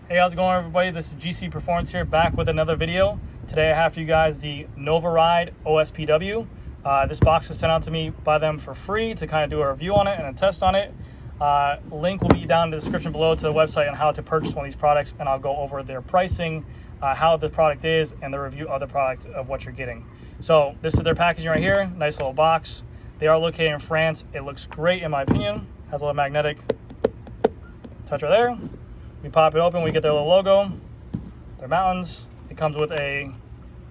Hey, how's it going, everybody? This is GC Performance here, back with another video. Today I have for you guys the NOVA OSPW. This box was sent out to me by them for free to kind of do a review on it and a test on it. Link will be down in the description below to the website on how to purchase one of these products, and I'll go over their pricing, how the product is, and the review of the product of what you're getting. So this is their packaging right here. Nice little box. They are located in France. It looks great in my opinion. Has a little magnetic touch right there. We pop it open, we get their little logo, their mountains. It comes with a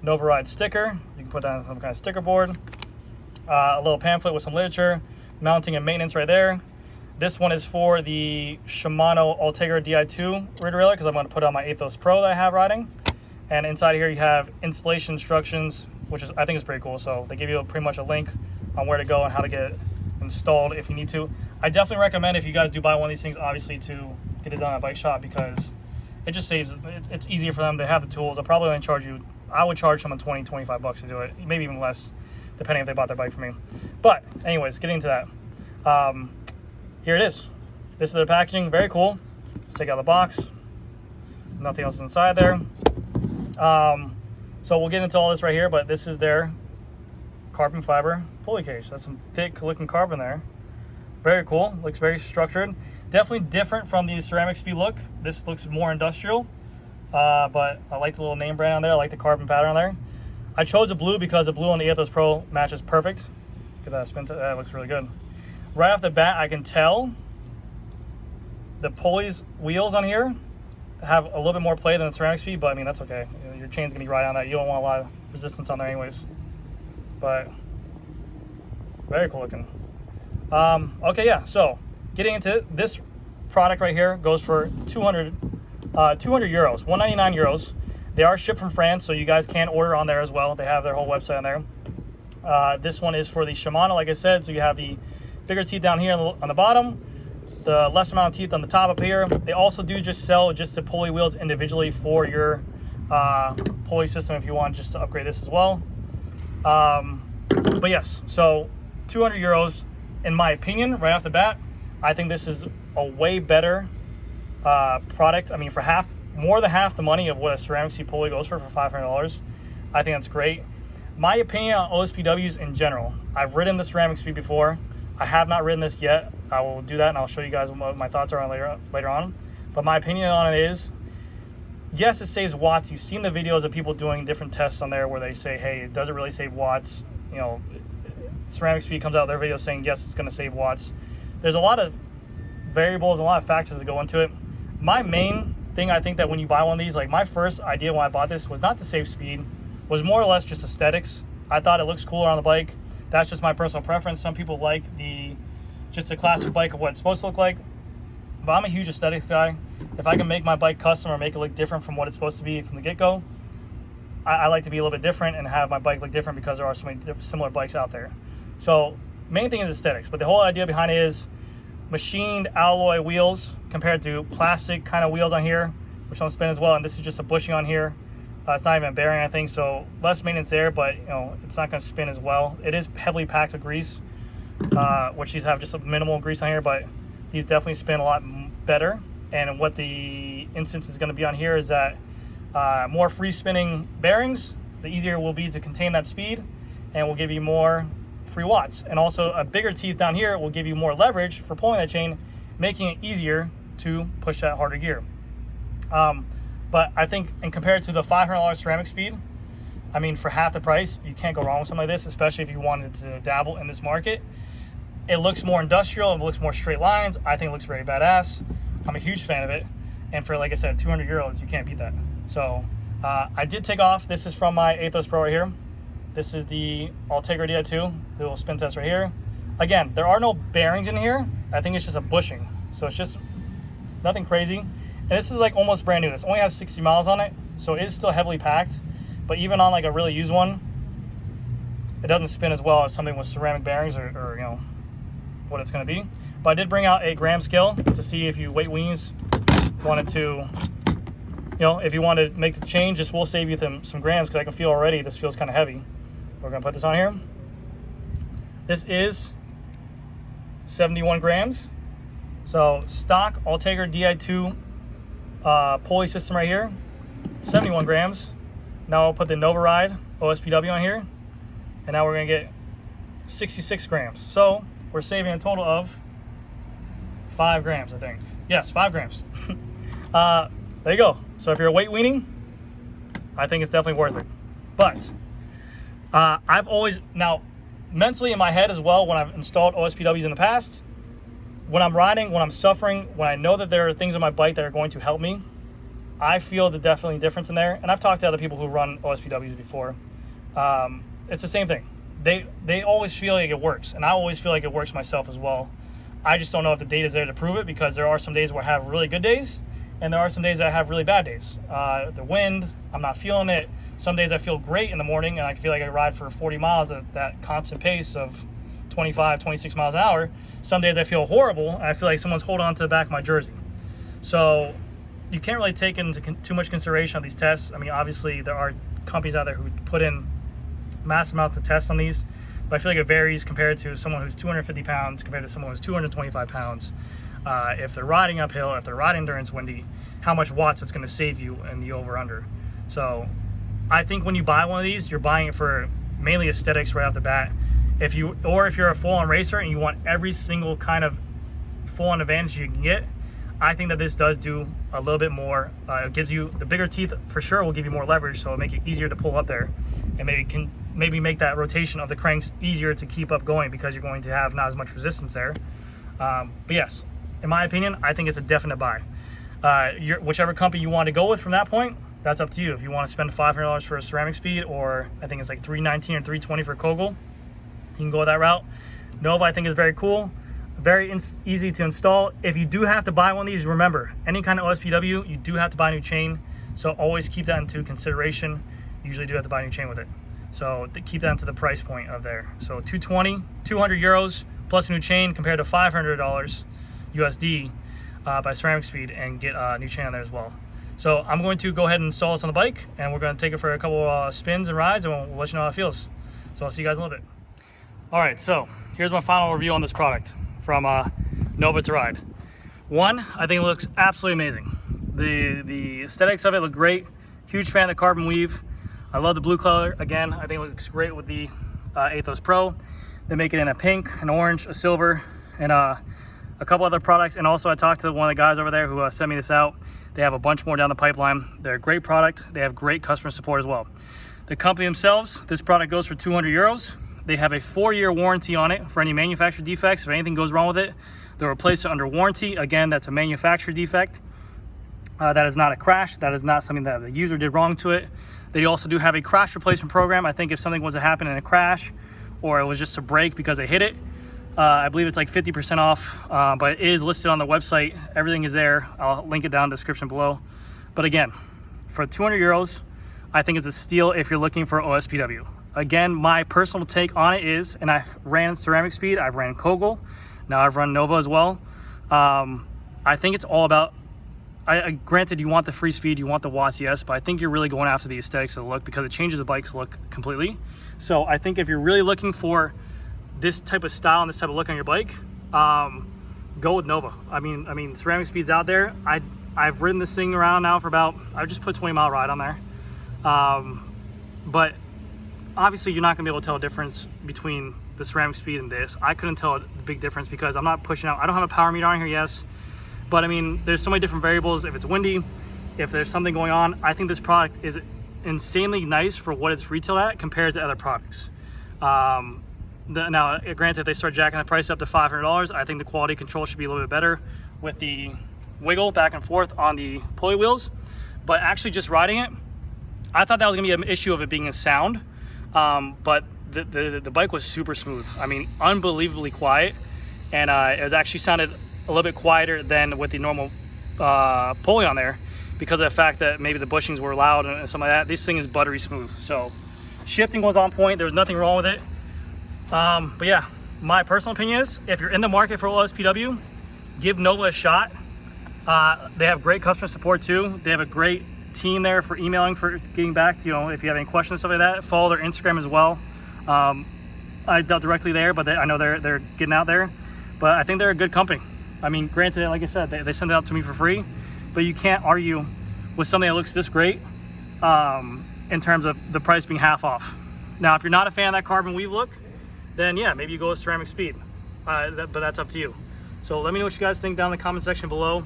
NOVA sticker. You can put that on some kind of sticker board. A little pamphlet with some literature, mounting and maintenance right there. This one is for the Shimano Ultegra Di2 rear derailleur because I'm going to put on my Athos Pro that I have riding. And inside here you have installation instructions, which is I think is pretty cool. So they give you pretty much a link on where to go and how to get it installed if you need to. I definitely recommend, if you guys do buy one of these things, obviously to get it done at a bike shop, because it just saves, it's easier for them. They have the tools. I'll probably only charge you, I would charge someone 20, 25 bucks to do it, maybe even less, depending if they bought their bike from me. But anyways, getting into that, here it is. This is the packaging, very cool. Let's take out the box. Nothing else inside there. So we'll get into all this right here, but this is their carbon fiber pulley cage. That's some thick looking carbon there. Very cool, looks very structured. Definitely different from the Ceramicspeed look. This looks more industrial, but I like the little name brand on there. I like the carbon pattern on there. I chose the blue because the blue on the Athos Pro matches perfect. Look at that spin, that looks really good. Right off the bat, I can tell the Pulley's wheels on here have a little bit more play than the Ceramicspeed, but I mean, that's okay. Your chain's gonna be right on that. You don't want a lot of resistance on there anyways. But very cool looking. Okay, yeah, so getting into it, this product right here goes for 200 euros, 199 euros. They are shipped from France, so you guys can order on there as well. They have their whole website on there. This one is for the Shimano, like I said, so you have the bigger teeth down here on the bottom, the less amount of teeth on the top up here. They also do just sell just the pulley wheels individually for your pulley system if you want just to upgrade this as well. But yes, so 200 euros. In my opinion, right off the bat, I think this is a way better product. I mean, for more than half the money of what a Ceramicspeed pulley goes for $500, I think that's great. My opinion on OSPWs in general, I've ridden the Ceramicspeed before. I have not ridden this yet. I will do that, and I'll show you guys what my thoughts are on later on. But my opinion on it is, yes, it saves watts. You've seen the videos of people doing different tests on there where they say, hey, it doesn't really save watts. You know, Ceramicspeed comes out with their video saying, yes, it's going to save watts. There's a lot of variables and a lot of factors that go into it. My main thing, I think that when you buy one of these, like my first idea when I bought this was not to save speed, was more or less just aesthetics. I thought it looks cooler on the bike. That's just my personal preference. Some people like just a classic bike of what it's supposed to look like. But I'm a huge aesthetics guy. If I can make my bike custom or make it look different from what it's supposed to be from the get-go, I like to be a little bit different and have my bike look different because there are so many similar bikes out there. So main thing is aesthetics, but the whole idea behind it is machined alloy wheels compared to plastic kind of wheels on here, which don't spin as well. And this is just a bushing on here. It's not even a bearing, I think, so less maintenance there, but you know, it's not going to spin as well. It is heavily packed with grease, which these have just a minimal grease on here, but these definitely spin a lot better. And what the instance is going to be on here is that more free spinning bearings, the easier it will be to contain that speed, and will give you more free watts. And also a bigger teeth down here will give you more leverage for pulling that chain, making it easier to push that harder gear. But I think, and compared to the $500 Ceramicspeed, I mean, for half the price, you can't go wrong with something like this, especially if you wanted to dabble in this market. It looks more industrial, it looks more straight lines. I think it looks very badass. I'm a huge fan of it. And for, like I said, 200 euros, you can't beat that. So I did take off, this is from my Athos Pro right here. This is the Ultegra Di2, the little spin test right here. Again, there are no bearings in here. I think it's just a bushing. So it's just nothing crazy. And this is like almost brand new. This only has 60 miles on it, so it is still heavily packed. But even on like a really used one, it doesn't spin as well as something with ceramic bearings or you know, what it's gonna be. But I did bring out a gram scale to see if you weight weenies wanted to, you know, if you want to make the change, this will save you some grams, because I can feel already this feels kind of heavy. We're gonna put this on here. This is 71 grams. So stock Ultegra Di2 pulley system right here, 71 grams. Now I'll put the NOVA OSPW on here, and now we're gonna get 66 grams. So we're saving a total of 5 grams, I think. Yes, 5 grams. There you go. So if you're weight weaning, I think it's definitely worth it. But I've always, now mentally in my head as well, when I've installed OSPWs in the past, when I'm riding, when I'm suffering, when I know that there are things on my bike that are going to help me, I feel the definitely difference in there. And I've talked to other people who run OSPWs before. It's the same thing. They always feel like it works, and I always feel like it works myself as well. I just don't know if the data is there to prove it, because there are some days where I have really good days, and there are some days that I have really bad days. The wind, I'm not feeling it. Some days I feel great in the morning, and I feel like I ride for 40 miles at that constant pace of 25, 26 miles an hour. Some days I feel horrible, and I feel like someone's holding on to the back of my jersey. So you can't really take into too much consideration of these tests. I mean, obviously there are companies out there who put in mass amounts of tests on these, but I feel like it varies compared to someone who's 250 pounds compared to someone who's 225 pounds. If they're riding uphill, if they're riding during it's windy, how much watts it's going to save you in the over-under. So I think when you buy one of these, you're buying it for mainly aesthetics right off the bat. If you're a full-on racer and you want every single kind of full-on advantage you can get, I think that this does do a little bit more. It gives you the bigger teeth for sure, will give you more leverage, so it'll make it easier to pull up there, and maybe make that rotation of the cranks easier to keep up going, because you're going to have not as much resistance there. But yes, in my opinion, I think it's a definite buy. Whichever company you want to go with from that point, that's up to you. If you want to spend $500 for a Ceramicspeed, or I think it's like $319 or $320 for Kogel, you can go that route. NOVA, I think, is very cool, very easy to install. If you do have to buy one of these, remember, any kind of OSPW, you do have to buy a new chain, so always keep that into consideration. You usually do have to buy a new chain with it, so keep that into the price point of there. So 220, 200 euros plus a new chain, compared to $500 USD by Ceramicspeed, and get a new chain on there as well. So I'm going to go ahead and install this on the bike, and we're going to take it for a couple spins and rides, and we'll let you know how it feels. So I'll see you guys in a little bit. All right, so here's my final review on this product from NOVA to ride. One, I think it looks absolutely amazing. The aesthetics of it look great. Huge fan of the carbon weave. I love the blue color. Again, I think it looks great with the Athos Pro. They make it in a pink, an orange, a silver, and a couple other products. And also I talked to one of the guys over there who sent me this out. They have a bunch more down the pipeline. They're a great product. They have great customer support as well. The company themselves, this product goes for 200 euros. They have a 4-year warranty on it for any manufacturer defects. If anything goes wrong with it, they'll replace it under warranty. Again, that's a manufacturer defect. That is not a crash. That is not something that the user did wrong to it. They also do have a crash replacement program. I think if something was to happen in a crash, or it was just a break because they hit it, I believe it's like 50% off, but it is listed on the website. Everything is there. I'll link it down in the description below. But again, for 200 euros, I think it's a steal if you're looking for OSPW. Again, my personal take on it is, and I've ran Ceramicspeed, I've ran Kogel, now I've run NOVA as well. I think it's all about, granted, you want the free speed, you want the watts, yes, but I think you're really going after the aesthetics of the look, because it changes the bike's look completely. So I think if you're really looking for this type of style and this type of look on your bike, go with NOVA. I mean, Ceramicspeed's out there. I've ridden this thing around now for about, I just put 20-mile ride on there. But obviously you're not gonna be able to tell a difference between the Ceramicspeed and this. I couldn't tell a big difference because I'm not pushing out. I don't have a power meter on here, yes, but I mean, there's so many different variables. If it's windy, if there's something going on, I think this product is insanely nice for what it's retailed at compared to other products. Now, granted, if they start jacking the price up to $500, I think the quality control should be a little bit better with the wiggle back and forth on the pulley wheels. But actually just riding it, I thought that was gonna be an issue of it being a sound. But the bike was super smooth. I mean, unbelievably quiet, and it actually sounded a little bit quieter than with the normal pulley on there, because of the fact that maybe the bushings were loud and something like that. This thing is buttery smooth. So shifting was on point. There was nothing wrong with it. But yeah, my personal opinion is, if you're in the market for OSPW, give NOVA a shot. They have great customer support too. They have a great team there for emailing, for getting back to you know, if you have any questions, stuff like that. Follow their Instagram as well. I dealt directly there, but I know they're getting out there. But I think they're a good company. I mean, granted, like I said, they send it out to me for free, but you can't argue with something that looks this great in terms of the price being half off. Now, if you're not a fan of that carbon weave look, then yeah, maybe you go with Ceramicspeed, but that's up to you. So let me know what you guys think down in the comment section below.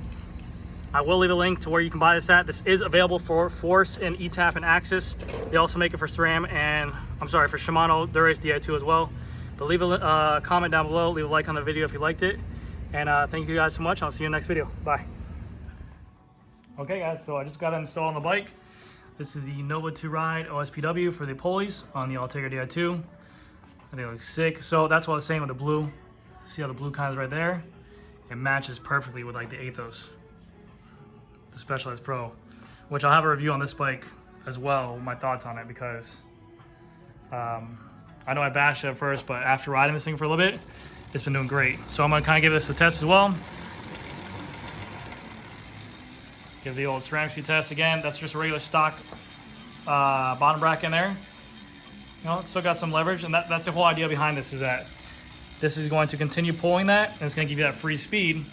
I will leave a link to where you can buy this at. This is available for Force and ETAP and Axis. They also make it for SRAM and, for Shimano Dura-Ace Di2 as well. But leave a comment down below, leave a like on the video if you liked it. And thank you guys so much. I'll see you in the next video. Bye. Okay guys, so I just got it installed on the bike. This is the NOVA 2 Ride OSPW for the pulleys on the Untitled Di2. I think it looks sick. So that's what I was saying with the blue. See how the blue kind is right there? It matches perfectly with like the Athos, the Specialized Pro, which I'll have a review on this bike as well, my thoughts on it, because I know I bashed it at first, but after riding this thing for a little bit, it's been doing great. So I'm gonna kind of give this a test as well. Give the old Ceramicspeed test again. That's just a regular stock bottom bracket in there. You know, it's still got some leverage, and that's the whole idea behind this, is that this is going to continue pulling that, and it's gonna give you that free speed.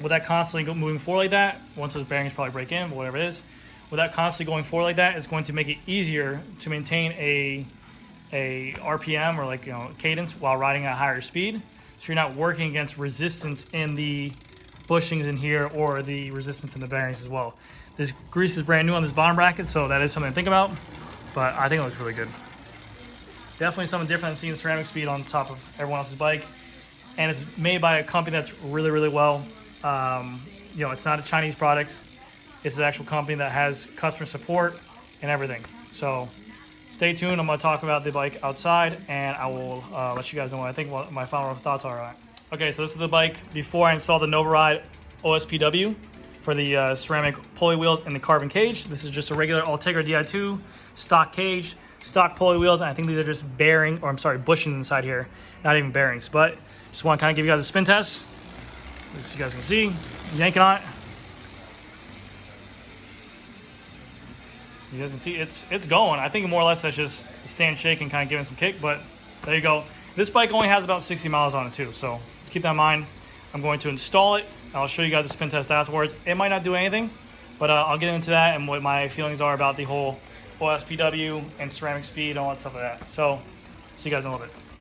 With that constantly moving forward like that, once those bearings probably break in, but whatever it is, with that constantly going forward like that, it's going to make it easier to maintain a RPM, or like, you know, cadence while riding at a higher speed. So you're not working against resistance in the bushings in here or the resistance in the bearings as well. This grease is brand new on this bottom bracket, so that is something to think about, but I think it looks really good. Definitely something different than seeing Ceramicspeed on top of everyone else's bike. And it's made by a company that's really, really well. You know, it's not a Chinese product. It's an actual company that has customer support and everything. So stay tuned. I'm going to talk about the bike outside, and I will let you guys know what I think, what my final thoughts are on it. Okay, so this is the bike before I installed the NOVA Ride OSPW for the ceramic pulley wheels and the carbon cage. This is just a regular Ultegra Di2 stock cage, stock pulley wheels, and I think these are just bushings inside here, not even bearings. But just want to kind of give you guys a spin test. As you guys can see, yanking on it. You guys can see it's going. I think more or less that's just the stand shaking, kind of giving some kick, but there you go. This bike only has about 60 miles on it too, so keep that in mind. I'm going to install it. I'll show you guys the spin test afterwards. It might not do anything, but I'll get into that and what my feelings are about the whole OSPW and Ceramicspeed and all that stuff like that. So see you guys in a little bit.